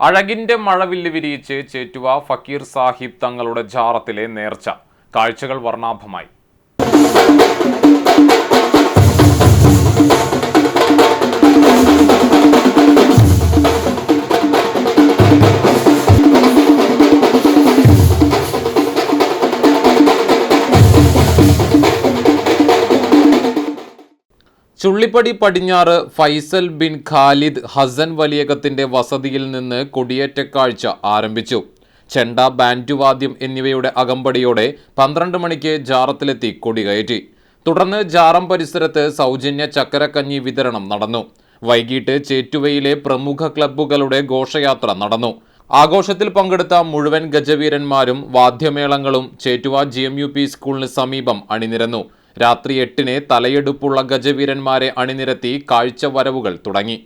അഴകിന്റെ മഴവില്ല് വിരിയിച്ച് ചേറ്റുവ ഫക്കീർ സാഹിബ് തങ്ങളുടെ ജാറത്തിലെ നേർച്ച കാഴ്ചകൾ വർണ്ണാഭമായി. ചുള്ളിപ്പടി പടിഞ്ഞാറ് ഫൈസൽ ബിൻ ഖാലിദ് ഹസൻ വലിയകത്തിന്റെ വസതിയിൽ നിന്ന് കൊടിയേറ്റക്കാഴ്ച ആരംഭിച്ചു. ചെണ്ട, ബാൻഡുവാദ്യം എന്നിവയുടെ അകമ്പടിയോടെ 12 മണിക്ക് ജാറത്തിലെത്തി കൊടികയറ്റി. തുടർന്ന് ജാറം പരിസരത്ത് സൗജന്യ ചക്കരക്കഞ്ഞി വിതരണം നടന്നു. വൈകിട്ട് ചേറ്റുവയിലെ പ്രമുഖ ക്ലബ്ബുകളുടെ ഘോഷയാത്ര നടന്നു. ആഘോഷത്തിൽ പങ്കെടുത്ത മുഴുവൻ ഗജവീരന്മാരും വാദ്യമേളങ്ങളും ചേറ്റുവ GMUP സ്കൂളിന് സമീപം അണിനിരന്നു. രാത്രി 8-ന് തലയെടുപ്പുള്ള ഗജവീരന്മാരെ അണിനിരത്തി കാഴ്ചവരവുകൾ തുടങ്ങി.